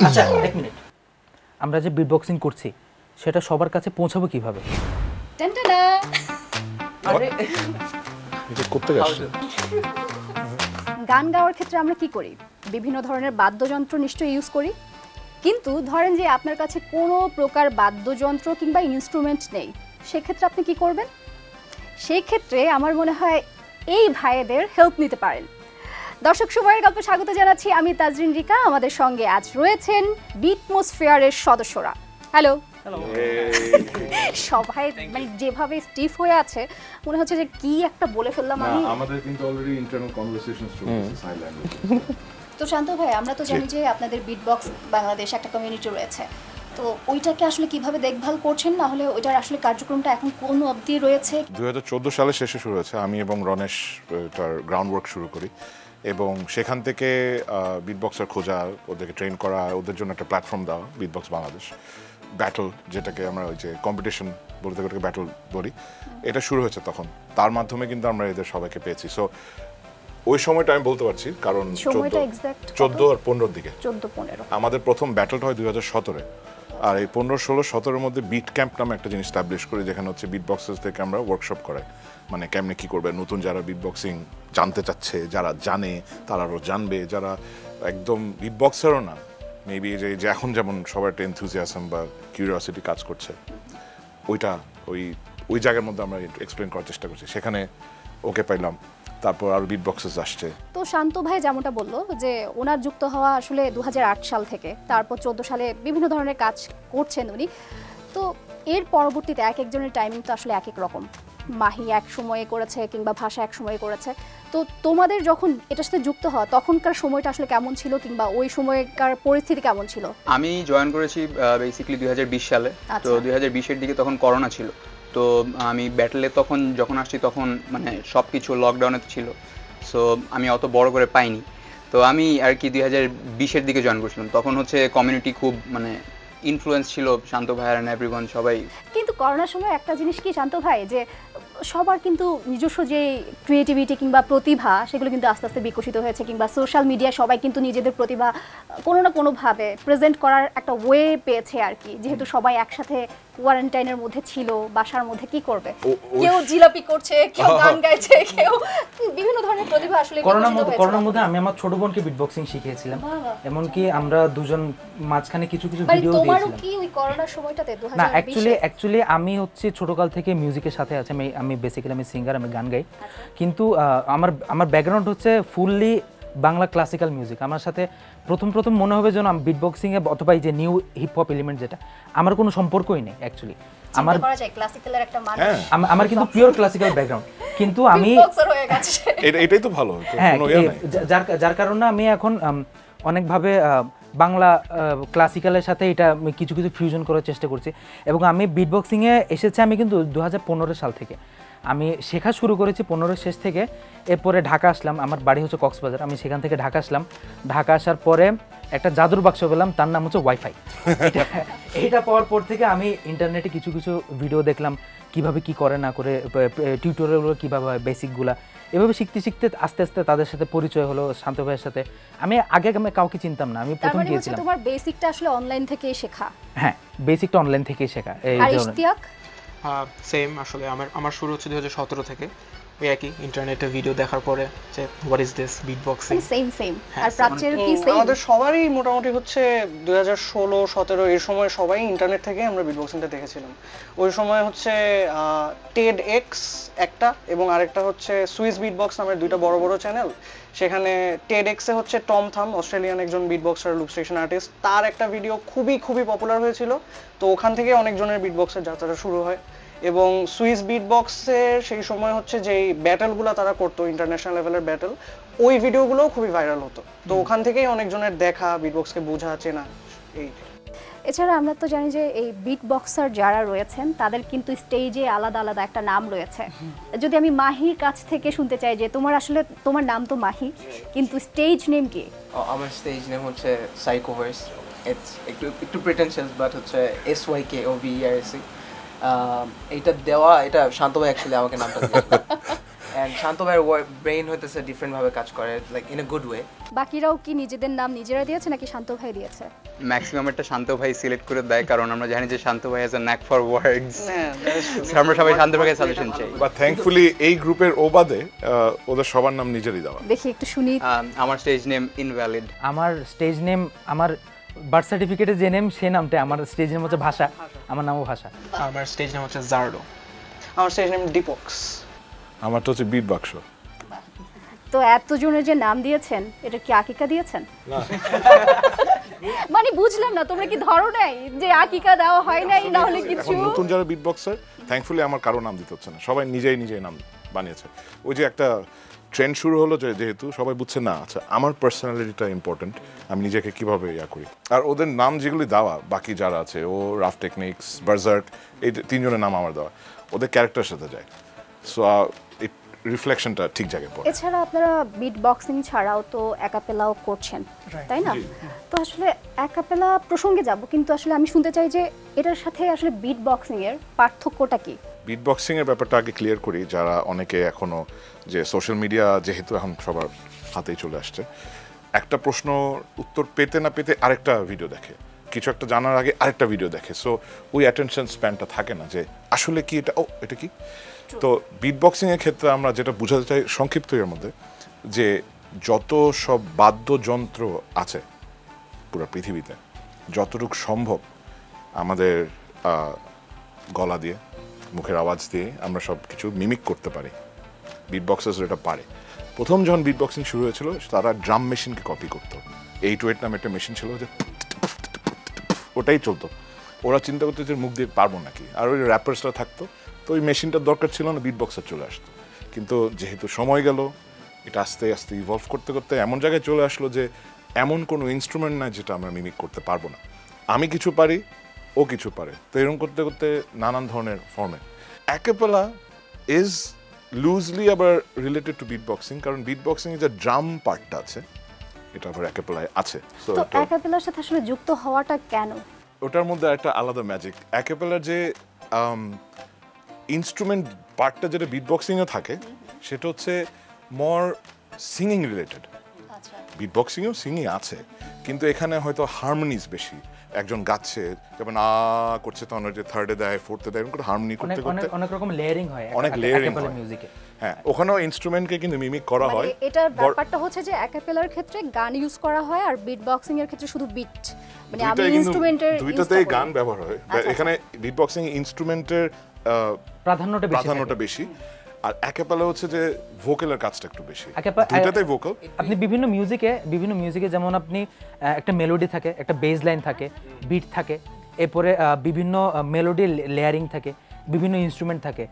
আচ্ছা এক মিনিট, আমরা যে বিট বক্সিং করছি সেটা সবার কাছে পৌঁছাবো কিভাবে? গান গাওয়ার ক্ষেত্রে আমরা কি করি, বিভিন্ন ধরনের বাদ্যযন্ত্র নিশ্চয়ই ইউজ করি, কিন্তু ধরেন যে আপনার কাছে কোনো প্রকার বাদ্যযন্ত্র কিংবা ইনস্ট্রুমেন্ট নেই, সেক্ষেত্রে আপনি কি করবেন? সেই ক্ষেত্রে আমার মনে হয় এই ভাইদের হেল্প নিতে পারেন। দর্শক সময়ের গল্প স্বাগত জানাচ্ছি, আমি তাজরিন রিকা। আমাদের সঙ্গে আজ রয়েছেন বিটমোস্ফিয়ারের সদস্যরা। হ্যালো। সবাই মানে যেভাবে স্টিফ হয়ে আছে মনে হচ্ছে যে কি একটা বলে ফেললাম আমি। আমাদের কিন্তু অলরেডি ইন্টারনাল কনভারসেশনস চলছে সাইন ল্যাঙ্গুয়েজ। তো শান্ত ভাই, আমরা তো জানি যে আপনাদের বিটবক্স বাংলাদেশ একটা কমিউনিটি রয়েছে, তো ওইটাকে আসলে কিভাবে দেখভাল করছেন, না হলে ওইটার আসলে কার্যক্রমটা এখন কোন অবধি রয়েছে? 2014 সালে শেষে শুরু হয়েছে। আমি এবং রনেশ তার গ্রাউন্ড ওয়ার্ক শুরু করি এবং সেখান থেকে বিটবক্সার খোঁজা, ওদেরকে ট্রেন করা, ওদের জন্য একটা প্ল্যাটফর্ম দেওয়া, বিটবক্স বাংলাদেশ ব্যাটল, যেটাকে আমরা ওই যে কম্পিটিশন বলতে ওটাকে ব্যাটল বলি, এটা শুরু হয়েছে তখন। তার মাধ্যমে কিন্তু আমরা এদের সবাইকে পেয়েছি। সো ওই সময়টা আমি বলতে পারছি কারণ 14 আর 15 দিকে, 14-15 আমাদের প্রথম ব্যাটলটা হয় 2017-এ। আর এই 15, 16, 17-এর মধ্যে বিট ক্যাম্প নামে একটা জিনিস স্টাবলিশ করি, যেখানে হচ্ছে বিট বক্সার্স থেকে আমরা ওয়ার্কশপ করাই, মানে কেমনে কী করবে, নতুন যারা বিট বক্সিং জানতে চাচ্ছে, যারা জানে তারা আরও জানবে, যারা একদম বিট বক্সারও না, মেবি যে এখন যেমন সবার একটা এনথুজিয়াজম বা কিউরিওসিটি কাজ করছে, ওই জায়গার মধ্যে আমরা এক্সপ্লেন করার চেষ্টা করছি। সেখানে ওকে পাইলাম, তারপর আরো বিট বক্সেস আসছে। তো শান্ত ভাই যেমনটা বললো যে ওনার যুক্ত হওয়া আসলে 2008 সাল থেকে, তারপর 14 সালে বিভিন্ন ধরনের কাজ করছেন উনি। তো এর পরবর্তীতে এক একজনের টাইমিং তো আসলে এক এক রকম। মাহি এক সময়ে করেছে কিংবা ভাষা এক সময়ে করেছে। তো তোমাদের যখন এটার সাথে যুক্ত হওয়া, তখনকার সময়টা আসলে কেমন ছিল কিংবা ওই সময়কার পরিস্থিতি কেমন ছিল? আমি জয়েন করেছি বেসিক্যালি 2020 সালে। তো 2020-এর দিকে তখন করোনা ছিল। তো আমি ব্যাটলে যখন আসছি তখন মানে সব কিছু লকডাউনে ছিল, সো আমি অত বড় করে পাইনি। তো আমি আর কি 2020-এর দিকে জয়েন করেছিলাম। তখন হচ্ছে কমিউনিটি খুব মানে ইনফ্লুয়েন্স ছিল, শান্ত ভাই আর এভরিওয়ান সবাই। কিন্তু করোনার সময় একটা জিনিস কি শান্ত ভাই, যে সবার কিন্তু নিজস্ব যে ক্রিয়েটিভিটি কিংবা প্রতিভা সেগুলো কিন্তু আস্তে আস্তে বিকশিত হয়েছে, কিংবা সোশ্যাল মিডিয়ায় সবাই কিন্তু নিজেদের প্রতিভা কোনো না কোনোভাবে প্রেজেন্ট করার একটা ওয়ে পেয়েছে আর কি। যেহেতু সবাই একসাথে কোয়ারেন্টাইনের মধ্যে ছিল, বাসার মধ্যে কি করবে, কেউ জিলাপি করছে, কেউ গান গাইছে, কেউ বিভিন্ন ধরনের প্রতিভা আসলে করোনার মধ্যে আমি আমার ছোট বোনকে বিটবক্সিং শিখিয়েছিলাম, এমনকি আমরা দুজন মাঝখানে কিছু ভিডিও দিয়েছিলাম। তোমারও কি ওই করোনার সময়টাতে 2020? না, অ্যাকচুয়ালি আমি হচ্ছে ছোটকাল থেকে মিউজিকের সাথে আছে। আমি বেসিক্যালি আমি সিঙ্গার, আমি গান গাই, কিন্তু আমার ব্যাকগ্রাউন্ড হচ্ছে ফুললি বাংলা ক্লাসিক্যাল মিউজিক। আমার সাথে প্রথম মনে হবে যেন আমি বিটবক্সিং এ অথবা এই যে নিউ হিপ হপ এলিমেন্ট, যেটা আমার কোনো সম্পর্কই নেই অ্যাকচুয়ালি। আমার কিন্তু পিওর ক্লাসিক্যাল ব্যাকগ্রাউন্ড, কিন্তু আমি এটাই তো ভালো। যার কারণে আমি এখন অনেকভাবে বাংলা ক্লাসিক্যালের সাথে এটা কিছু ফিউশন করার চেষ্টা করছি। এবং আমি বিটবক্সিংয়ে এসেছি আমি কিন্তু 2015 সাল থেকে আমি শেখা শুরু করেছি, 15 শেষ থেকে। এরপরে ঢাকা আসলাম, আমার বাড়ি হচ্ছে কক্সবাজার, আমি সেখান থেকে ঢাকা আসলাম। ঢাকা আসার পরে একটা জাদুর বাক্স পেলাম, তার নাম হচ্ছে ওয়াইফাই। এটা পাওয়ার পর থেকে আমি ইন্টারনেটে কিছু ভিডিও দেখলাম, কিভাবে কি করে না করে, টিউটোরিয়ালগুলো কীভাবে হয়, বেসিকগুলা। এভাবে শিখতে আস্তে আস্তে তাদের সাথে পরিচয় হলো, শান্ত ভাইয়ের সাথে। আমি আগে কাউকে চিনতাম না, আমি প্রথম গিয়েছিলাম। তোমার বেসিকটা আসলে অনলাইন থেকেই শেখা? হ্যাঁ, বেসিকটা অনলাইন থেকেই শেখা। আর ইশতিয়াক? সেম, আসলে আমার শুরু হচ্ছে 2017 থেকে। ওই একই ইন্টারনেটে ভিডিও দেখার পরে যে হোয়াট ইজ দিস বিটবক্সিং, সেম। আর প্রাচ্যের কি সেম? আমাদের সবারই মোটামুটি হচ্ছে 2016-17 এর সময় সবাই ইন্টারনেট থেকে আমরা বিটবক্সিংটা দেখেছিলাম। ওই সময় হচ্ছে টেড এক্স একটা এবং আরেকটা হচ্ছে সুইস বিটবক্স নামের দুইটা বড় বড় চ্যানেল। সেখানে টেড এক্সে হচ্ছে টম থাম, অস্ট্রেলিয়ান একজন বিটবক্সার, লুপস্টেশন আর্টিস্ট, তার একটা ভিডিও খুবই পপুলার হয়েছিল। তো ওখান থেকে অনেকজনের বিটবক্সের যাত্রাটা শুরু হয়। এবং সুইস বিটবক্সের সেই সময় হচ্ছে যেই ব্যাটেলগুলো তারা করতো, ইন্টারন্যাশনাল লেভেলের ব্যাটেল, ওই ভিডিওগুলোও খুবই ভাইরাল হতো। তো ওখান থেকেই অনেকজনের দেখা, বিটবক্সকে বোঝা, চেনা। এই এছাড়া আমরা তো জানি যে এই বিটবক্সার যারা রয়েছেন তাদের কিন্তু স্টেজে আলাদা একটা নাম রয়েছে। যদি আমি মাহির কাছ থেকে শুনতে চাই যে তোমার নাম তো মাহি, কিন্তু স্টেজ নেম কি? আমার স্টেজ নেম হচ্ছে সাইকোভার্স। ইটস একটু প্রিটেনশিয়াস, বাট হচ্ছে SYKOVERC। এইটা দেওয়া, এটা শান্ত ভাই অ্যাকচুয়ালি আমাকে নামটা দিয়েছে। অ্যান্ড শান্ত ভাইয়ের ব্রেইন হইতেছে ডিফারেন্টভাবে কাজ করে, like in a good way. বাকিরাও কি নিজেদের নাম নিজেরা দিয়েছে নাকি শান্ত ভাই দিয়েছে? ম্যাক্সিমাম একটা শান্ত ভাই সিলেক্ট করে দেয়, কারণ আমরা জানি যে শান্ত ভাই হ্যাজ আ ন্যাক ফর ওয়ার্ডস। আমরা সবাই শান্ত ভাইয়ের সাজেশন চাই। বা থ্যাঙ্কফুলি এই গ্রুপের ও বাদে ওদের সবার নাম নিজেরই দেওয়া। দেখি একটু শুনি। আমার স্টেজ নেম ইনভ্যালিড। আমার স্টেজ নেম, আমার বার্থ সার্টিফিকেটে যে নেম সে নামটা, আমার স্টেজ নেম হচ্ছে ভাষা, আমার নামও ভাষা। আমার স্টেজ নেম হচ্ছে জার্ডো। আমার স্টেজ নেম ডিপক্স। আমারটা হচ্ছে বিট বাক্স। তো এতজনের যে নাম দিয়েছেন, এটা কি আকিকা দিয়েছেন? মানে বুঝলাম না, তোমরা কি ধরো নাই যে আকিকা দেওয়া হয় নাই, না হলে কিছু? এখন নতুন যারা বিট বক্সার, থ্যাঙ্কফুলি আমার কারো নাম দিতে হচ্ছে না, সবাই নিজেই নাম বানিয়েছে। ওই যে একটা ট্রেন্ড শুরু হলো যেহেতু সবাই বুঝছে না, আচ্ছা আমার পার্সোনালিটিটা ইম্পর্টেন্ট, আমি নিজেকে কিভাবে করি। আর ওদের নাম যেগুলি দেওয়া, বাকি যারা আছে, ও রাফ টেকনিক্স, বার্জার্ক, এই তিনজনের নাম আমার দেওয়া, ওদের ক্যারেক্টারের সাথে যায়। সো রিফ্লেকশনটা ঠিক জায়গায় পড়ে। এছাড়া আপনারা বিট বক্সিং ছাড়াও তো অ্যাকাপেলাও করছেন, তাই না? তো আসলে অ্যাকাপেলা প্রসঙ্গে যাব, কিন্তু আসলে আমি শুনতে চাই যে এটার সাথে আসলে বিট বক্সিং এর পার্থক্যটা কি? বিট বক্সিং এর ব্যাপারটা আগে ক্লিয়ার করি, যারা অনেকে এখনো, যে সোশ্যাল মিডিয়া যেহেতু এখন সবার হাতেই চলে আসছে, একটা প্রশ্ন উত্তর পেতে না পেতে আরেকটা ভিডিও দেখে, কিছু একটা জানার আগে আরেকটা ভিডিও দেখে। সো ওই অ্যাটেনশন স্প্যানটা থাকে না যে আসলে কি এটা, ও এটা কি। তো বিট বক্সিং এর ক্ষেত্রে আমরা যেটা বোঝাতে চাই সংক্ষিপ্ত এর মধ্যে, যে যত সব বাদ্যযন্ত্র আছে পুরো পৃথিবীতে, যতটুকু সম্ভব আমাদের গলা দিয়ে, মুখের আওয়াজ দিয়ে আমরা সব কিছু মিমিক করতে পারি। বিট বক্সার্স এটা পারে। প্রথম যখন বিট বক্সিং শুরু হয়েছিল, তারা ড্রাম মেশিনকে কপি করতো। 808 নামে একটা মেশিন ছিল, যে ওটাই চলতো। ওরা চিন্তা করতো যে মুখ দিয়ে পারবো নাকি, আর ওই র্যাপার্সরা থাকতো, তো ওই মেশিনটার দরকার ছিল না, বিট বক্সার চলে আসতো। কিন্তু যেহেতু সময় গেল, এটা আস্তে আস্তে ইভলভ করতে করতে এমন জায়গায় চলে আসলো যে এমন কোনো ইনস্ট্রুমেন্ট নাই যেটা আমরা মিমিক করতে পারবো না। আমি কিছু পারি, ও কিছু পারে, তো এরকম করতে করতে নানান ধরনের ফর্মে। অ্যাকাপেলা ইজ লুজলি আবার রিলেটেড টু বিট বক্সিং, কারণ বিট বক্সিং এর যে ড্রাম পার্টটা আছে, এটা আবার অ্যাকাপেলায় আছে। তো অ্যাকাপেলার সাথে আসলে যুক্ত হওয়াটা কেন? ওটার মধ্যে একটা আলাদা ম্যাজিক। অ্যাকাপেলার যে ইনস্ট্রুমেন্ট পার্টটা যেটা বিট বক্সিংয়ে থাকে, সেটা হচ্ছে মোর সিঙ্গিং রিলেটেড। বিট বক্সিংয়েও সিঙ্গিং আছে, কিন্তু এখানে হয়তো হারমোনিজ বেশি। একজন গাচ্ছে, যেমন করছে, তখন ওই যে থার্ডে দেয়, ফোর্থে দেয়, এরকম করে হারমোনি করতে করতে অনেক রকম লেয়ারিং হয়, অনেক লেয়ারিং হয় মিউজিকে। হ্যাঁ, ওখানেও ইনস্ট্রুমেন্টকে কিন্তু মিমিক করা হয়। এটার ব্যাপারটা হচ্ছে যে অ্যাকাপেলার ক্ষেত্রে গান ইউজ করা হয়, আর বিট বক্সিং এর ক্ষেত্রে শুধু বিট, মানে আমি ইনস্ট্রুমেন্টের দুইটাতেই গান ব্যবহার হয়। এখানে বিট বক্সিং ইনস্ট্রুমেন্টের প্রাধান্যটা বেশি, আর অ্যাকাপেলা হচ্ছে যে ভোকালের কাজটা একটু বেশি। দুইটাতেই ভোকাল। আপনি বিভিন্ন মিউজিকে যেমন আপনি একটা মেলোডি থাকে, একটা বেস লাইন থাকে, বিট থাকে, এরপরে বিভিন্ন মেলোডি লেয়ারিং থাকে, বিভিন্ন ইনস্ট্রুমেন্ট থাকে।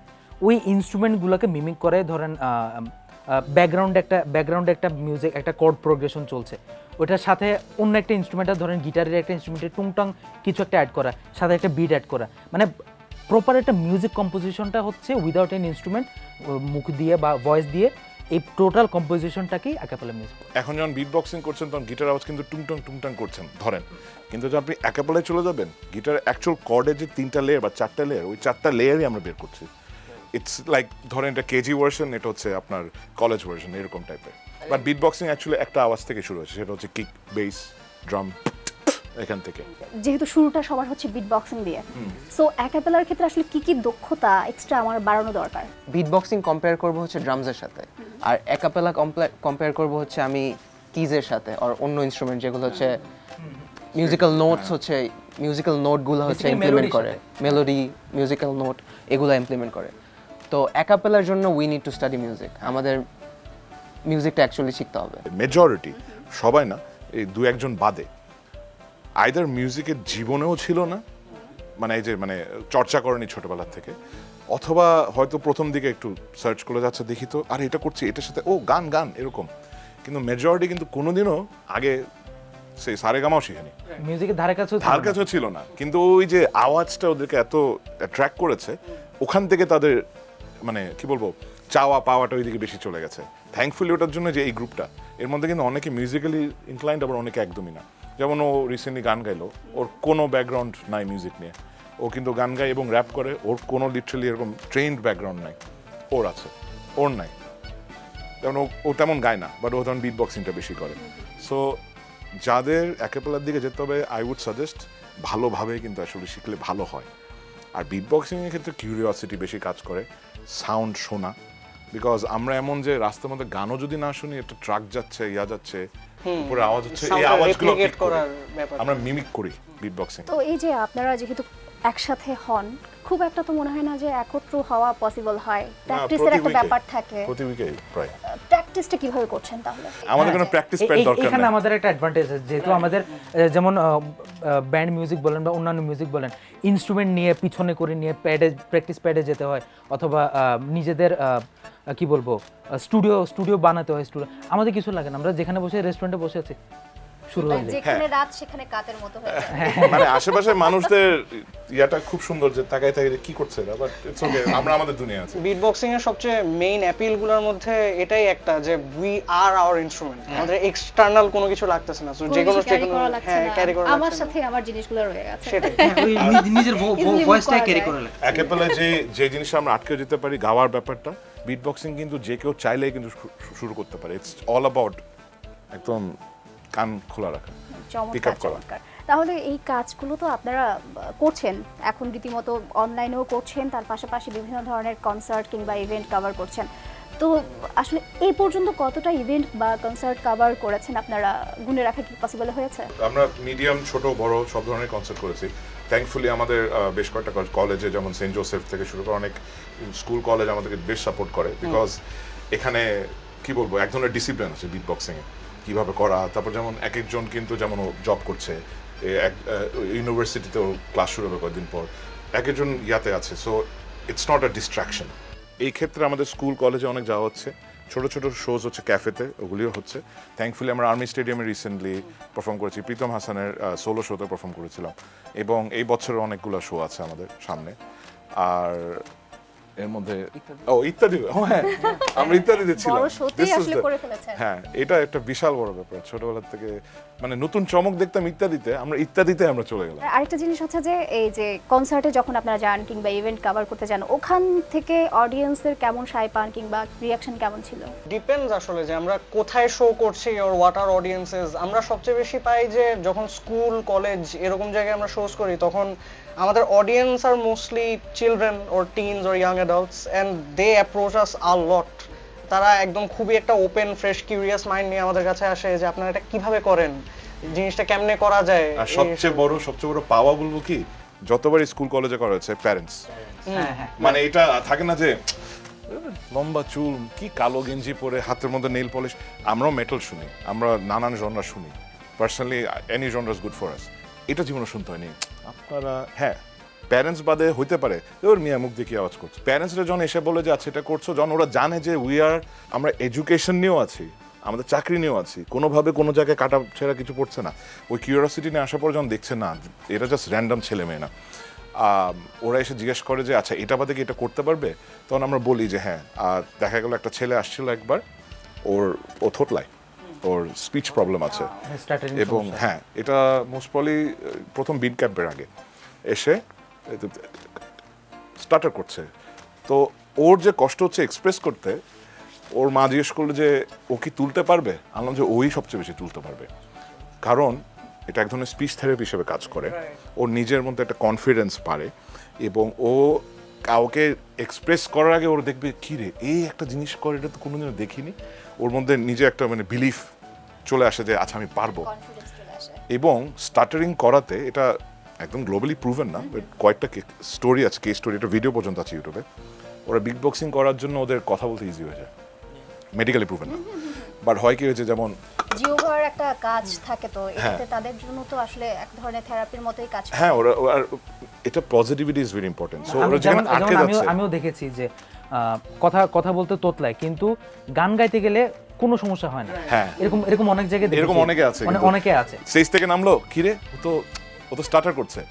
ওই ইনস্ট্রুমেন্টগুলোকে মিমিক করে, ধরেন ব্যাকগ্রাউন্ডে একটা মিউজিক, একটা কর্ড প্রোগ্রেশন চলছে, ওটার সাথে অন্য একটা ইনস্ট্রুমেন্টের, ধরেন গিটারের একটা ইনস্ট্রুমেন্টের টুংটাং কিছু একটা অ্যাড করা, সাথে একটা বিট অ্যাড করা, মানে প্রপার একটা মিউজিক কম্পোজিশনটা হচ্ছে উইদাউট এন ইনস্ট্রুমেন্ট, মুখ দিয়ে বা ভয়েস দিয়ে, এই টোটাল কম্পোজিশনটাকেই অ্যাকাপেলা মিউজিক। এখন যখন বিট বক্সিং করছেন, তখন গিটার আওয়াজ কিন্তু টুংটাং করছেন ধরেন, কিন্তু যখন আপনি অ্যাকাপেলায় চলে যাবেন, গিটারের অ্যাকচুয়াল কর্ডের যে 3টা লেয়ার বা 4টা লেয়ার, ওই 4টা লেয়ারই আমরা বের করছি। ইটস লাইক ধরেন এটা কেজি ভার্সন, এটা হচ্ছে আপনার কলেজ ভার্সন, এরকম টাইপের। বাট বিট বক্সিং অ্যাকচুয়ালি একটা আওয়াজ থেকে শুরু হয়েছে, সেটা হচ্ছে কিক, বেস, ড্রাম, এখান থেকে। যেহেতু শুরুটা সবার হচ্ছে বিট বক্সিং দিয়ে, সো অ্যাকাপেলার ক্ষেত্রে আসলে কি দক্ষতা এক্সট্রা আমার বাড়ানো দরকার? বিট বক্সিং কম্পেয়ার করব হচ্ছে ড্রামসের সাথে, আর অ্যাকাপেলা কম্পেয়ার করব হচ্ছে আমি কিজের সাথে, আর অন্য ইনস্ট্রুমেন্ট যেগুলো হচ্ছে মিউজিক্যাল নোটস, হচ্ছে মিউজিক্যাল নোটগুলো হচ্ছে ইমপ্লিমেন্ট করে, মেলোডি, মিউজিক্যাল নোট, এগুলো ইমপ্লিমেন্ট করে। তো অ্যাকাপেলার জন্য we need to study music, আমাদের মিউজিকটা অ্যাকচুয়ালি শিখতে হবে। মেজরিটি, সবাই না, এই 2-1 বাদে, আইদার মিউজিকের জীবনেও ছিল না, মানে এই যে মানে চর্চা করেনি ছোটবেলার থেকে, অথবা হয়তো প্রথম দিকে একটু সার্চ করে যাচ্ছে, দেখি তো আর এটা করছি, এটার সাথে ও গান এরকম, কিন্তু মেজরিটি কিন্তু কোনোদিনও আগে সেই সারেগামাও শিখেনি, মিউজিকের ধারে কাছেও ছিল না। কিন্তু ওই যে আওয়াজটা ওদেরকে এত অ্যাট্রাক্ট করেছে, ওখান থেকে তাদের মানে কি বলবো, চাওয়া পাওয়াটা ওইদিকে বেশি চলে গেছে। থ্যাঙ্কফুলি ওটার জন্য যে এই গ্রুপটা, এর মধ্যে কিন্তু অনেকে মিউজিক্যালি ইনক্লাইন্ড, আবার অনেকে একদমই না। যেমন ও রিসেন্টলি গান গাইলো, ওর কোনো ব্যাকগ্রাউন্ড নাই মিউজিক নিয়ে, ও কিন্তু গান গায় এবং র্যাপ করে, ওর কোনো লিটারালি এরকম ট্রেন্ড ব্যাকগ্রাউন্ড নাই, ওর আছে, ওর নাই। যেমন ও তেমন গায় না, বাট ও তেমন বিট বক্সিংটা বেশি করে। সো যাদের অ্যাকাপেলার দিকে যেতে হবে, আই উড সাজেস্ট ভালোভাবে কিন্তু আসলে শিখলে ভালো হয়। আর বিট বক্সিংয়ের ক্ষেত্রে কিউরিওসিটি বেশি কাজ করে, সাউন্ড শোনা, বিকজ আমরা এমন যে রাস্তার মধ্যে গানও যদি না শুনি, একটা ট্রাক যাচ্ছে, যাচ্ছে, উপরে আওয়াজ হচ্ছে, এই আওয়াজগুলো আমরা মিমিক করি বিট বক্সিং। তো এই যে আপনারা যেহেতু একসাথে হন, খুব একটা তো মনে হয় না যে একত্র হওয়া পসিবল হয়, প্র্যাকটিসের একটা ব্যাপার থাকে। প্রতি উইকে প্রায় প্র্যাকটিসটা কিভাবে করছেন তাহলে? আমাদের কোনো প্র্যাকটিস প্যাড দরকার নেই। এখানে আমাদের একটা অ্যাডভান্টেজ আছে, যেহেতু আমাদের যেমন ব্যান্ড মিউজিক বলেন বা অন্যান্য মিউজিক বলেন, ইনস্ট্রুমেন্ট নিয়ে পিছনে করে নিয়ে প্যাডে, প্র্যাকটিস প্যাডে যেতে হয়, অথবা নিজেদের কি বলবো স্টুডিও বানাতে হয়। আমাদের কিছু লাগে না, আমরা যেখানে বসে রেস্টুরেন্টে বসে আছি, শুরু হয়ে যায়, যেখানে রাত সেখানে কাতের মতো হয়ে যায়। মানে আশেপাশে মানুষদের ইয়াটা খুব সুন্দর, যে তাকায় তাকায় কি করছে এরা, বাট ইটস ওকে, আমরা আমাদের দুনিয়া আছে। বিট বক্সিং এর সবচেয়ে মেইন অ্যাপিল গুলোর মধ্যে এটাই একটা, যে উই আর আওয়ার ইনস্ট্রুমেন্ট, আমাদের এক্সটার্নাল কোনো কিছু লাগতেছে না, সো যে কোনো ক্যারি করা আমার সাথে আমার জিনিসগুলো রয়ে গেছে, সেটাই নিজের ভয়েসটাই ক্যারি করে লাগে। একেবারে যে জিনিসটা আমরা আটকে যেতে পারি, গাওয়ার ব্যাপারটা, বিট বক্সিং কিন্তু যে কেউ চাইলেই কিন্তু শুরু করতে পারে। ইটস অল অ্যাবাউট একদম কান খোলা রাখা, পিক আপ করা। তাহলে এই কাজগুলো তো আপনারা করছেন এখন, রীতিমতো অনলাইনেও করছেন, তার পাশাপাশি বিভিন্ন ধরনের কনসার্ট কিংবা ইভেন্ট কভার করছেন। তো আসলে এই পর্যন্ত কতটা ইভেন্ট বা কনসার্ট কভার করেছেন আপনারা, গুণে রাখা কি পসিবল হয়েছে? আমরা মিডিয়াম, ছোট, বড় সব ধরনের কনসার্ট করেছি। থ্যাঙ্কফুলি আমাদের বেশ কয়েকটা কলেজে, যেমন সেন্ট জোসেফ থেকে শুরু করে অনেক স্কুল কলেজ আমাদেরকে বেশ সাপোর্ট করে, বিকজ এখানে কি বলবো, এক ধরনের ডিসিপ্লিন আছে বিট বক্সিংয়ে, কীভাবে করা। তারপর যেমন এক একজন কিন্তু যেমন ও জব করছে, ইউনিভার্সিটিতেও ক্লাস শুরু হবে কয়েকদিন পর, এক একজন ইয়াতে আছে। So it's not a destruction. এই ক্ষেত্রে আমাদের স্কুল কলেজে অনেক যাওয়া হচ্ছে, ছোট ছোট শোজ হচ্ছে ক্যাফেতে, ওগুলিও হচ্ছে। থ্যাঙ্কফুলি আমরা আর্মি স্টেডিয়ামে রিসেন্টলি পারফর্ম করেছি, প্রীতম হাসানের সোলো শোতে পারফর্ম করেছিলাম, এবং এই বছরের অনেকগুলো শো আছে আমাদের সামনে। আর এর মধ্যে ইত্যাদি, হ্যাঁ আমরা ইত্যাদিতে ছিলাম। হ্যাঁ, এটা একটা বিশাল বড় ব্যাপার, ছোটবেলা থেকে মানে নতুন চমক দেখতাম ইত্যাদিতে, আমরা চলে গেলাম। আরেকটা জিনিস হচ্ছে যে এই যে কনসার্টে যখন আপনারা যান কিংবা ইভেন্ট কভার করতে যান, ওখান থেকে অডিয়েন্সের কেমন সায় পান কিংবা রিঅ্যাকশন কেমন ছিল? ডিপেন্ডস আসলে, যে আমরা কোথায় শো করছি অর হোয়াট আর অডিয়েন্সেস। আমরা সবচেয়ে বেশি পাই যে যখন স্কুল কলেজ এরকম জায়গায় আমরা শোজ করি, তখন আমাদের অডিয়েন্স আর mostly children or teens or young adults, and they approach us a lot. তারা একদম খুবই একটা ওপেন, ফ্রেশ, কিউরিয়াস মাইন্ড নিয়ে আমাদের কাছে আসে, যে আপনারা এটা কিভাবে করেন, জিনিসটা কেমনে করা যায়। আর সবচেয়ে বড় পাওয়া বলবো কি, যতবার স্কুল কলেজে করা হয়েছে, প্যারেন্টস, মানে এটা থাকে না যে লম্বা চুল, কি কালো গেঞ্জি পরে, হাতের মধ্যে নেইল পলিশ। আমরাও মেটাল শুনি, আমরা নানান জনরা শুনি, personally any genre is good for us. এটা জীবনে শুনতে হয়নি আপনারা। হ্যাঁ, প্যারেন্টস বাদে হইতে পারে ওর মিয়া মুখ দিয়ে কি আওয়াজ করছে, প্যারেন্টসরা যখন এসে বলে যে আচ্ছা এটা করছো, যখন ওরা জানে যে আমরা এডুকেশন নিয়েও আছি, আমাদের চাকরি নিয়েও আছি, কোনোভাবে কোনো জায়গায় কাটা ছেঁড়া কিছু পড়ছে না, ওই কিউরিওসিটি নিয়ে আসার পর যখন দেখছে না এটা জাস্ট র্যান্ডম ছেলে মেয়ে না, ওরা এসে জিজ্ঞেস করে যে আচ্ছা এটা বাদে কি এটা করতে পারবে, তখন আমরা বলি যে হ্যাঁ। আর দেখা গেল একটা ছেলে আসছিল একবার, ও থোতলায়, ওর স্পিচ প্রবলেম আছে, এবং হ্যাঁ এটা মোস্ট প্রবলি প্রথম বিট ক্যাম্পের আগে এসে স্টার্টার করছে। তো ওর যে কষ্ট হচ্ছে এক্সপ্রেস করতে, ওর মা জিজ্ঞেস করলো যে ও কি তুলতে পারবে, আনলাম যে ওই সবচেয়ে বেশি তুলতে পারবে, কারণ এটা এক ধরনের স্পিচ থেরাপি হিসেবে কাজ করে। ওর নিজের মধ্যে একটা কনফিডেন্স পারে, এবং ও কাউকে এক্সপ্রেস করার আগে ওর দেখবে কী রে এই একটা জিনিস করে, এটা তো কোনোদিনও দেখিনি। ওর মধ্যে নিজে একটা মানে বিলিফ চলে আসে যে আচ্ছা আমি পারবো। এবং স্টার্টারিং করাতে এটা একদম গ্লোবালি প্রুভেন না, বাট কয়েকটা স্টোরি আছে, কেস স্টোরি, একটা ভিডিও পর্যন্ত আছে ইউটিউবে। ওরা বিট বক্সিং করার জন্য ওদের কথা বলতে ইজি হয়ে যায়, মেডিকেলি প্রুভেন না, বাট হয় কি হয়েছে যেমন জিওভার একটা কাজ থাকে, তো এটাতে তাদের জন্য তো আসলে এক ধরনের থেরাপির মতোই কাজ করে। হ্যাঁ, ওরা এটা positivity is very important. So ওরা যেমন আটকে যাচ্ছে, আমিও দেখেছি যে কথা বলতে তোতলায়, কিন্তু গান গাইতে গেলে কোনো সমস্যা হয় না। হ্যাঁ, এরকম অনেক জায়গায় দেখেছি, এরকম অনেকে আছে স্টেজ থেকে নামলো কিরে ও তো স্টার্টার করছে।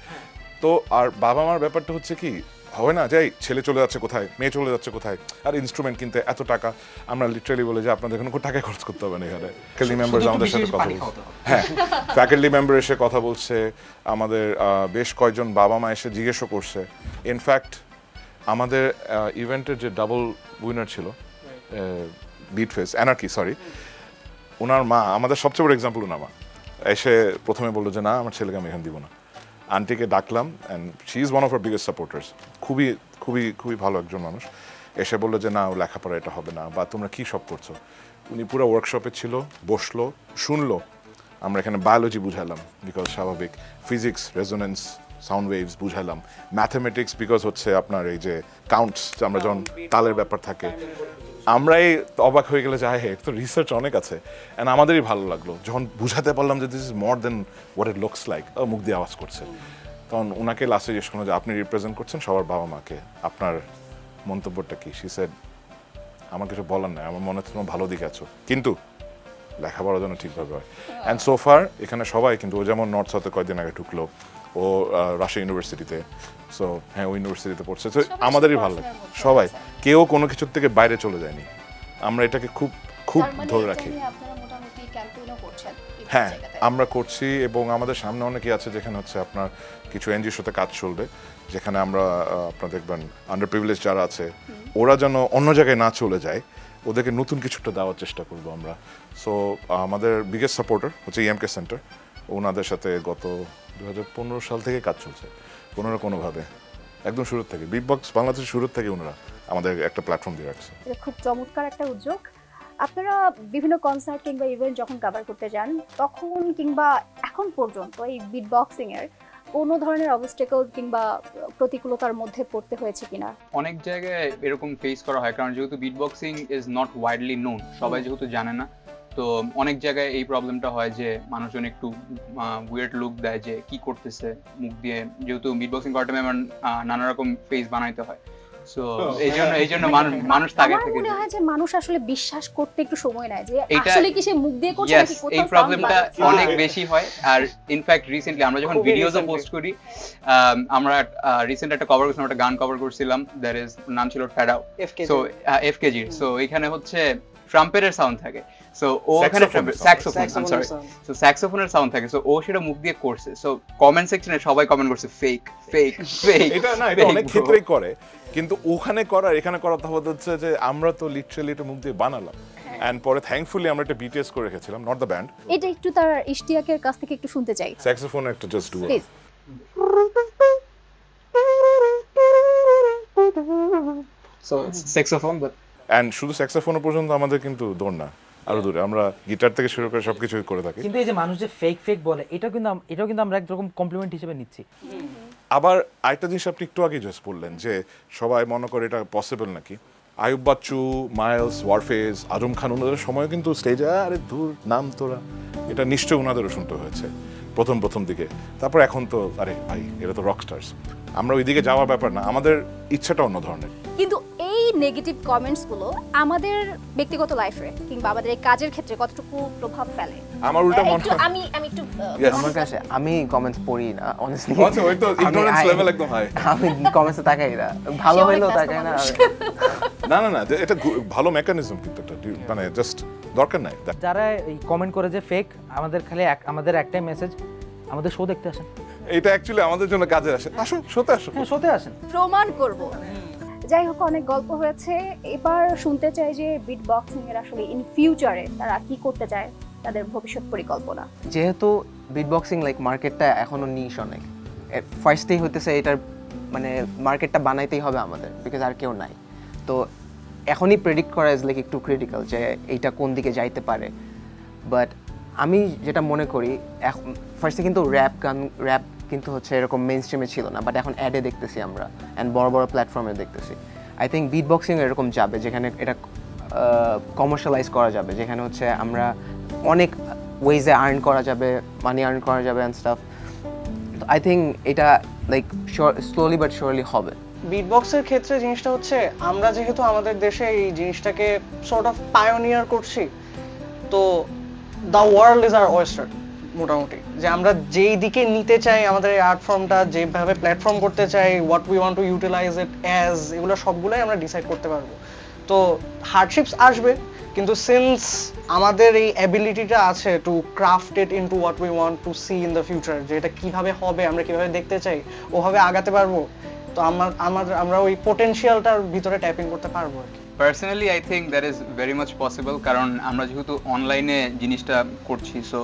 তো আর বাবা মার ব্যাপারটা হচ্ছে কি, হয় না যাই ছেলে চলে যাচ্ছে কোথায়, মেয়ে চলে যাচ্ছে কোথায়, আর ইনস্ট্রুমেন্ট কিনতে এত টাকা, আমরা লিটারালি বলে যে আপনাদের কোনো টাকা খরচ করতে হবে না, এখানে ফ্যামিলি মেম্বার্স আমাদের সাথে কথা বলছে। হ্যাঁ, ফ্যাকাল্টি মেম্বার এসে কথা বলছে, আমাদের বেশ কয়েকজন বাবা মা এসে জিজ্ঞেসও করছে। ইনফ্যাক্ট আমাদের ইভেন্টের যে ডাবল উইনার ছিল বিট ফেস অ্যানার্কি, সরি, ওনার মা, আমাদের সবচেয়ে বড় এক্সাম্পল ওনার মা, এসে প্রথমে বললো যে না আমার ছেলেকে আমি এখানে দিব না। আন্টিকে ডাকলাম and she is one of our biggest supporters, খুবই খুবই খুবই ভালো একজন মানুষ। এসে বললো যে না ও লেখাপড়া এটা হবে না, বা তোমরা কী সব করছো। উনি পুরো ওয়ার্কশপে ছিল, বসলো, শুনলো। আমরা এখানে বায়োলজি বুঝালাম বিকজ স্বাভাবিক, ফিজিক্স রেজোনেন্স সাউন্ড ওয়েভস বুঝালাম, ম্যাথামেটিক্স বিকজ হচ্ছে আপনার এই যে কাউন্টস, আমরা যখন তালের ব্যাপার থাকে, আমরাই অবাক হয়ে গেলে যে হ্যাঁ তো রিসার্চ অনেক আছে। অ্যান্ড আমাদেরই ভালো লাগলো যখন বুঝাতে পারলাম যে this is more than what it looks like. মুখ দিয়ে আওয়াজ করছে, তখন ওনাকে লাস্টে জিজ্ঞেস করলো যে আপনি রিপ্রেজেন্ট করছেন সবার বাবা মাকে, আপনার মন্তব্যটা কি? সি সেড আমার কিছু বলার নাই, আমার মনে হচ্ছে তোমার ভালো দিকে আছো, কিন্তু লেখাপড়ার জন্য ঠিকভাবে হয়। অ্যান্ড সো ফার এখানে সবাই, কিন্তু ও যেমন নর্থ সাউথে কয়েকদিন আগে ঢুকলো, ও রাজশাহী ইউনিভার্সিটিতে, সো হ্যাঁ ও ইউনিভার্সিটিতে পড়ছে। তো আমাদেরই ভালো লাগে, সবাই কেউ কোনো কিছুর থেকে বাইরে চলে যায়নি। আমরা এটাকে খুব খুব ধরে রাখি। হ্যাঁ আমরা করছি, এবং আমাদের সামনে অনেকেই আছে যেখানে হচ্ছে আপনার কিছু এনজিওর সাথে কাজ চলবে, যেখানে আমরা আপনার দেখবেন আন্ডার প্রিভিলেজ যারা আছে ওরা যেন অন্য জায়গায় না চলে যায়, ওদেরকে নতুন কিছুটা দেওয়ার চেষ্টা করবো আমরা। সো আমাদের বিগেস্ট সাপোর্টার হচ্ছে ইএমকে সেন্টার, ওনাদের সাথে গত 2015 সাল থেকে কাজ চলছে কোনোভাবে, একদম শুরুর থেকে, বিটবক্স বাংলাদেশের শুরুর থেকে ওনারা আমাদের একটা প্ল্যাটফর্ম দিয়ে রাখছে। এটা খুব চমৎকার একটা উদ্যোগ। আপনারা বিভিন্ন কনসার্ট কিংবা ইভেন্ট যখন কভার করতে যান তখন কিংবা এখন পর্যন্ত এই বিটবক্সিং এর কোনো ধরনের অবস্টাকল কিংবা প্রতিকূলতার মধ্যে পড়তে হয়েছে কিনা? অনেক জায়গায় এরকম ফেস করা হয়, কারণ যেহেতু বিটবক্সিং ইজ নট ওয়াইডলি নোন, সবাই যেহেতু জানে না, তো অনেক জায়গায় এই প্রবলেমটা হয় যে মানুষজন একটু উইয়ার্ড লুক দেয় যে কি করতেছে মুখ দিয়ে, যেহেতু বিটবক্সিং করার টাইমে আমার নানা রকম ফেস বানাইতে হয়। সো এইজন্য মানুষ আগে থেকে, মনে হয় যে মানুষ আসলে বিশ্বাস করতে একটু সময় নেয় যে আসলে কি সে মুখ দিয়ে করছে নাকি কোথাও। এই প্রবলেমটা অনেক বেশি হয়। আর ইনফ্যাক্ট রিসেন্টলি আমরা যখন ভিডিওজও পোস্ট করি, আমরা রিসেন্ট একটা কভার করছিলাম, একটা গান কভার করছিলাম, দ্যাট ইজ নাম ছিল ফ্যাডাও, সো এফকেজি। সো এখানে হচ্ছে ট্রাম্পের সাউন্ড থাকে, সো ও ওখানে স্যাক্সোফোনের সাউন্ড থাকে, সো ও সেটা মুখ দিয়ে করছে। সো কমেন্ট সেকশনে সবাই কমেন্ট করছে ফেক ফেক ফেক। এটা না, এটা অনেক ক্ষেত্রেই করে, কিন্তু ওখানে করার এখানে করার তফাৎ হচ্ছে যে আমরা তো লিটারালি এটা মুখ দিয়ে বানালাম, এন্ড পরে থ্যাঙ্কফুলি আমরা একটা বিটিএস করে রেখেছিলাম, নট দ্য ব্যান্ড। এটা একটু তার ইশতিয়াকের কাছ থেকে একটু শুনতে চাই। স্যাক্সোফোন একটা just do please. So saxophone, but and শুধু স্যাক্সোফোন পর্যন্ত আমাদের কিন্তু দৌড় না, আরো দূরে আমরা গিটার থেকে শুরু করে সবকিছু করে থাকি। কিন্তু এই যে মানুষ যে ফেক ফেক বলে, এটাও কিন্তু আমরা একরকম কমপ্লিমেন্ট হিসেবে নিচ্ছি। আবার আরেকটা জিনিস আপনি একটু আগে জাস্ট বললেন যে সবাই মনে করে এটা পসিবল নাকি। আয়ুব বাচ্চু, মাইলস, ওয়ারফেজ, আজম খান, ওনাদের সময় কিন্তু স্টেজে আরে দূর নাম তোরা, এটা নিশ্চয়ই ওনাদেরও শুনতে হয়েছে প্রথম দিকে। তারপর এখন তো আরে ভাই এরা তো রক স্টার্স, আমরা ওইদিকে যাওয়ার ব্যাপার না, আমাদের ইচ্ছাটা অন্য ধরনের। কিন্তু এই নেগেটিভ কমেন্টস গুলো আমাদের ব্যক্তিগত লাইফে কিংবা আমাদের এই কাজের ক্ষেত্রে কতটুকু প্রভাব ফেলে? আমার উল্টা মনে হয় আমি একটু আমার কাছে, আমি কমেন্টস পড়ি না অনেস্টলি, আচ্ছা ওই তো ইগনোরেন্স লেভেল একদম হাই। আমি কমেন্টসে তাকাই না, ভালো হইলেও তাকাই না। না এটা ভালো মেকানিজম, কিন্তু এটা মানে জাস্ট দরকার নাই। যারা এই কমেন্ট করে যে ফেক, আমাদের খালি আমাদের একটাই মেসেজ, আমাদের শো দেখতে আসেন। এটা অ্যাকচুয়ালি আমাদের জন্য কাজে আসে, আসুন শোতে আসুন। হ্যাঁ শোতে আসেন, প্রমাণ করব। যাই হোক, অনেক গল্প হয়েছে, এবার শুনতে চাই যে বিটবক্সিং এর আসলে ইন ফিউচারে তারা কি করতে চায়, তাদের ভবিষ্যৎ পরিকল্পনা। যেহেতু বিটবক্সিং লাইক মার্কেটটা এখনো নিশ অনেক, ফার্স্টেই হইতেছে এটার মানে মার্কেটটা বানাইতেই হবে আমাদের, বিকজ আর কেউ নাই। তো এখনই প্রেডিক্ট করা ইজ লাইক একটু ক্রিটিক্যাল যে এইটা কোন দিকে যাইতে পারে। বাট আমি যেটা মনে করি, ফার্স্টে কিন্তু র্যাপ কিন্তু হচ্ছে এরকম মেইন স্ট্রিমে ছিল না, বাট এখন অ্যাডে দেখতেছি আমরা, অ্যান্ড বড় বড় প্ল্যাটফর্মে দেখতেছি। আই থিঙ্ক বিটবক্সিং এরকম যাবে যেখানে এটা কমার্শিয়ালাইজ করা যাবে, যেখানে হচ্ছে আমরা অনেক ওয়েজে আর্ন করা যাবে, মানি আর্ন করা যাবে অ্যান্ড স্টাফ। তো আই থিঙ্ক এটা লাইক স্লোলি বাট শিওরলি হবে। বিটবক্সের ক্ষেত্রে জিনিসটা হচ্ছে, আমরা যেহেতু আমাদের দেশে এই জিনিসটাকে সর্ট অফ পায়োনিয়ার করছি, তো the world is our oyster মোটামুটি, যে আমরা যেই দিকে নিতে চাই আমাদের এই আর্ট ফর্মটা, যেভাবে প্ল্যাটফর্ম করতে চাই, what we want to utilize it as, এগুলো সবগুলোই আমরা ডিসাইড করতে পারবো। তো হার্ডশিপস আসবে, কিন্তু সিন্স আমাদের এই অ্যাবিলিটিটা আছে to craft it into what we want to see in the future, যে এটা কিভাবে হবে, আমরা কিভাবে দেখতে চাই, ওভাবে আগাতে পারবো, তো আমরা ওই পোটেনশিয়ালটার ভিতরে ট্যাপ ইন করতে পারবো আর কি। Personally I think that is very much possible, কারণ আমরা যেহেতু অনলাইনে জিনিসটা করছি, সো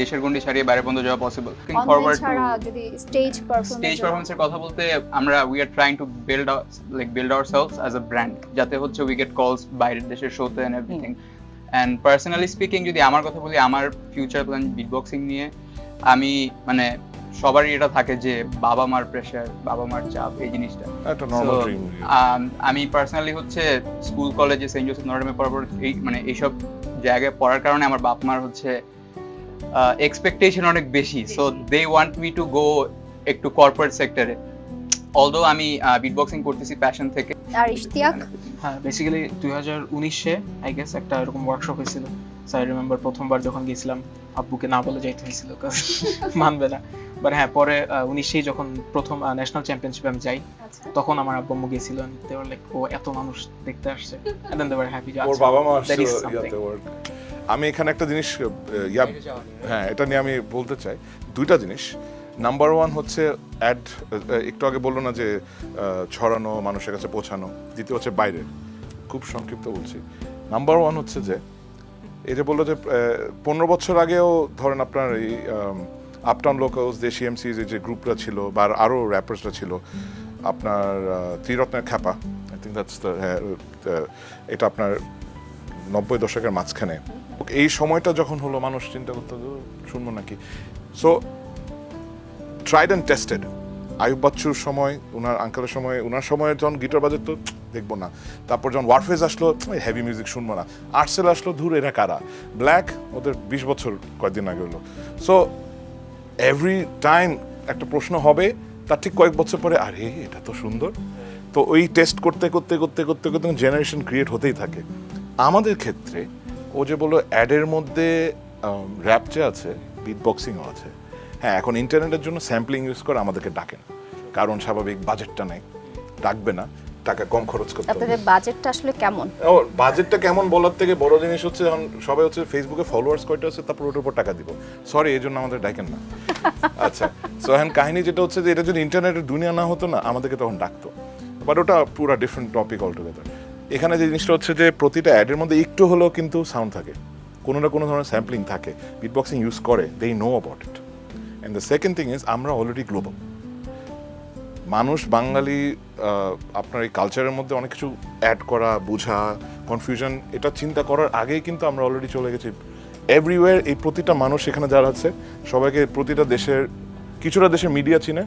দেশের গন্ডি ছাড়িয়ে বাইরে পর্যন্ত যাওয়া পসিবল। ফরওয়ার্ড যদি স্টেজ পারফরম্যান্সের কথা বলতে আমরা we are trying to build ourselves as a brand, যাতে হচ্ছে উই গেট কলস বাইরের দেশের শোতে and everything. And personally speaking যদি আমার কথা বলি, আমার ফিউচার প্ল্যান বিটবক্সিং নিয়ে, আমি মানে সবারই এটা থাকে যে বাবা মার প্রেশার, বাবা মার চাপ, এই জিনিসটা একটা নরমাল ড্রিম। আমি পার্সোনালি হচ্ছে স্কুল কলেজে সেন্ট জোসেফ নটরডেমে পড়ার পর মানে এইসব জায়গায় পড়ার কারণে আমার বাপ মার হচ্ছে এক্সপেকটেশন অনেক বেশি, so they want me to go একটু কর্পোরেট সেক্টরে, অলদো আমি বিটবক্সিং করতেছি প্যাশন থেকে। আর ইশতিয়াক? হ্যাঁ, বেসিক্যালি 2019-এ আই গেস একটা এরকম ওয়ার্কশপ হয়েছিল। সো আই রিমেম্বার প্রথমবার যখন গেছিলাম আব্বুকে না বলে যাইতে হয়েছিল, মানবে না। বাট হ্যাঁ, পরে 19-এই যখন প্রথম ন্যাশনাল চ্যাম্পিয়নশিপে আমি যাই, তখন আমার আব্বু আম্মু গেছিল, দে ওয়ার লাইক ও এত মানুষ দেখতে আসছে, and then they were happy যে ওর বাবা মা আসছে ইয়াতে ওয়ার্ক। আমি এখানে একটা জিনিস হ্যাঁ এটা নিয়ে আমি বলতে চাই, দুইটা জিনিস। নাম্বার ওয়ান হচ্ছে অ্যাড, একটু আগে বললো না যে ছড়ানো, মানুষের কাছে পৌঁছানো। দ্বিতীয় হচ্ছে বাইরের, খুব সংক্ষিপ্ত বলছি। নাম্বার ওয়ান হচ্ছে যে এই যে বললো যে 15 বছর আগেও ধরেন আপনার এই আপটাউন লোকালস, দেশি এমসিজ, এই যে গ্রুপটা ছিল বা আরও র্যাপার্সরা ছিল, আপনার ত্রিরত্নের খ্যাপা, আই থিঙ্ক দ্যাটস দ্য, এটা আপনার 90 দশকের মাঝখানে। এই সময়টা যখন হলো, মানুষ চিন্তা করতে শুনবো নাকি। So tried and tested. Ayub বাচ্চুর সময়, ওনার আঙ্কেলের সময়, ওনার সময় যখন গিটার বাজে তো দেখবো না। তারপর যখন ওয়ারফেজ আসলো, হেভি মিউজিক শুনবো না। আর্টসেল আসলো, ধুর এরা কারা। ব্ল্যাক, ওদের 20 বছর কয়েকদিন আগে হলো। সো এভরি টাইম একটা প্রশ্ন হবে, তার ঠিক কয়েক বছর পরে আরে এটা তো সুন্দর। তো ওই টেস্ট করতে করতে করতে করতে করতে জেনারেশন ক্রিয়েট হতেই থাকে। আমাদের ক্ষেত্রে ও যে বললো অ্যাডের মধ্যে র্যাপ যে আছে, বিট বক্সিংও আছে। হ্যাঁ, এখন ইন্টারনেটের জন্য স্যাম্পলিং ইউজ করে আমাদেরকে ডাকে না, কারণ স্বাভাবিক বাজেটটা নেই, ডাকবে না, টাকা কম খরচ করতে হবে। আপনাদের বাজেটটা আসলে কেমন? ও বাজেটটা কেমন বলার থেকে বড় জিনিস হচ্ছে এখন সবাই হচ্ছে ফেসবুকে ফলোয়ার্স কয়টা আছে তারপর ওটার উপর টাকা দিব। সরি, এই জন্য আমাদের ডাকেন না। আচ্ছা, সো এখন কাহিনী যেটা হচ্ছে যে এটা যদি ইন্টারনেটের দুনিয়া না হতো না, আমাদেরকে তখন ডাকতো, বাট ওটা পুরো ডিফারেন্ট টপিক অলটুগেদার। এখানে যে জিনিসটা হচ্ছে যে প্রতিটা অ্যাডের মধ্যে একটু হলেও কিন্তু সাউন্ড থাকে, কোনো না কোনো ধরনের স্যাম্পলিং থাকে, বিটবক্সিং ইউজ করে, they know about it. And the second thing is আমরা অলরেডি গ্লোবাল মানুষ, বাঙালি। আপনার এই কালচারের মধ্যে অনেক কিছু অ্যাড করা, বোঝা, কনফিউশন, এটা চিন্তা করার আগেই কিন্তু আমরা অলরেডি চলে গেছি এভরিওয়্যার। এই প্রতিটা মানুষ এখানে যারা আছে সবাইকে, প্রতিটা দেশের, কিছুটা দেশের মিডিয়া চিনে,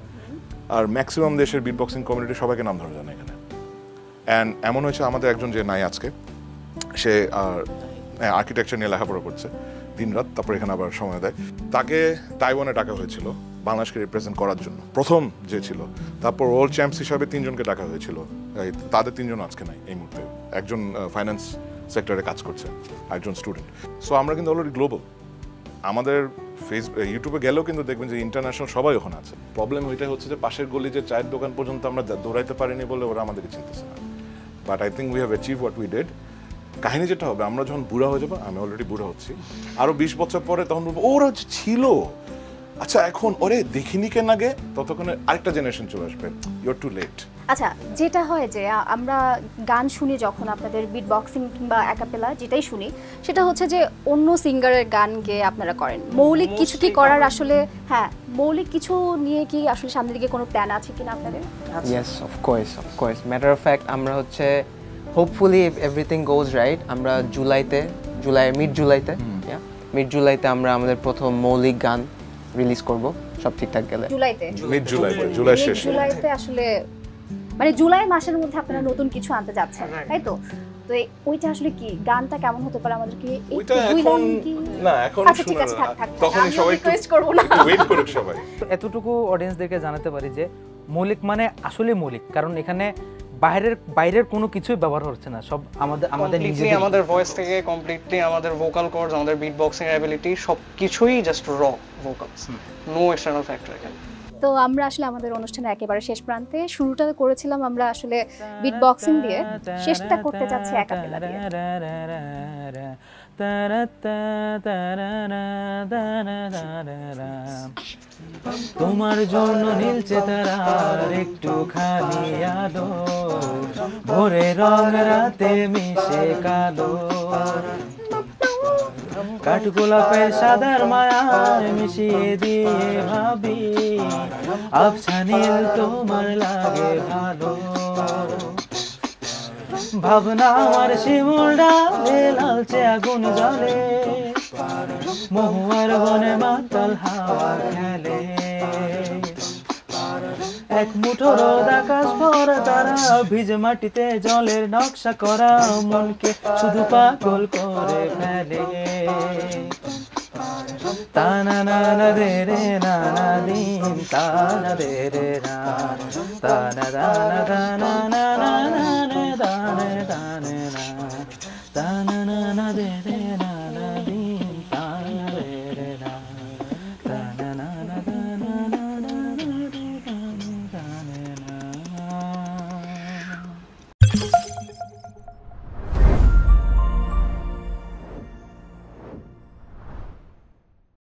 আর ম্যাক্সিমাম দেশের বিটবক্সিং কমিউনিটি সবাইকে নাম ধরে জানে এখানে। অ্যান্ড এমন হয়েছে আমাদের একজন যে নাই আজকে, সে আর্কিটেকচার নিয়ে লেখাপড়া করছে দিনরাত, তারপর এখানে আবার সময় দেয়। তাকে তাইওয়ানে ডাকা হয়েছিল বাংলাদেশকে রিপ্রেজেন্ট করার জন্য, প্রথম যে ছিল। তারপর ওয়ার্ল্ড চ্যাম্পস হিসাবে 3 জনকে ডাকা হয়েছিল, তাদের 3 জন আজকে নাই এই মুহূর্তে। একজন ফাইন্যান্স সেক্টরে কাজ করছে, একজন স্টুডেন্ট। সো আমরা কিন্তু অলরেডি গ্লোবাল। আমাদের ইউটিউবে গেলেও কিন্তু দেখবেন যে ইন্টারন্যাশনাল সবাই ওখানে আছে। প্রবলেম ওইটাই হচ্ছে যে পাশের গলি যে চায়ের দোকান পর্যন্ত আমরা দৌড়াইতে পারিনি বলে ওরা আমাদেরকে চিনতেছে না। But I think we have achieve what we did. কাহিনী যেটা হবে, আমরা যখন বুড়া হয়ে যাবো, আমি অলরেডি বুড়া হচ্ছি, আরো 20 বছর পরে তখন বলবো ওরা ছিল, আচ্ছা এখন ওরে দেখিনি কেন আগে, ততক্ষণে আরেকটা জেনারেশন চলে আসবে, ইউ আর টু লেট। আচ্ছা, যেটা হয় যে আমরা গান শুনি যখন, আপনাদের বিট বক্সিং কিংবা অ্যাকাপেলা যেটাই শুনি, সেটা হচ্ছে যে অন্য সিঙ্গারের গান গেয়ে আপনারা করেন। মৌলিক কিছু কি করার আসলে, হ্যাঁ, মৌলিক কিছু নিয়ে কি আসলে সামনের দিকে কোনো প্ল্যান আছে কিনা আপনাদের? Yes, of course. Matter of fact, আমরা হচ্ছে hopefully if everything goes right, আমরা মিড জুলাইতে আমরা আমাদের প্রথম মৌলিক গান রিলিজ করব, সব ঠিকঠাক গেলে। জুলাই শেষে। জুলাইতে আসলে মানে জুলাই মাসের মধ্যে আপনারা নতুন কিছু আনতে যাচ্ছেন, তাই তো? তো ওইটা আসলে কি, গানটা কেমন হতে পারে আমাদেরকে ওইটা এখন না, এখন আচ্ছা ঠিক আছে, থাক তখন সবাই রিকোয়েস্ট করব না, ওয়েট করুক সবাই। এতটুকু অডিয়েন্সদেরকে জানাতে পারি যে মৌলিক মানে আসলে মৌলিক, কারণ এখানে বাইরের কোনো কিছুই ব্যবহার হচ্ছে না, সব আমাদের নিজেদের, আমাদের ভয়েস থেকে কমপ্লিটলি, আমাদের ভোকাল কর্ডস, আমাদের বিট বক্সিং অ্যাবিলিটি, সবকিছুই জাস্ট র ভোকালস, নো এক্সটার্নাল ফ্যাক্টর এখানে। তো আমরা আসলে আমাদের অনুষ্ঠানের একেবারে শেষ প্রান্তে, শুরুটা করেছিলাম আমরা আসলে বিট বক্সিং দিয়ে, শেষটা করতে যাচ্ছি অ্যাকাপেলা দিয়ে। তোমার জন্য নীলচে তারার একটুখানি আলো, ভোরে রং রাতে মিশে কালো, কাঠগোলাপের সাদার মায়ায় মিশিয়ে দিয়ে ভাবি আবছা নীল তোমার লাগে ভালো। ভাবনা আমার শিমুল ডালে লালচে আগুন জ্বলে, মহুয়ার বনে মাতাল হাওয়া খেলে, এক মুঠো রোদ আকাশ ভরা তারা, ভিজে মাটিতে জলের নকশা করা মনকে শুধু পাগল করে ফেলে। তানা নানা দে রে নানা দিন, তানা দে রে না, তানা দানা দানা না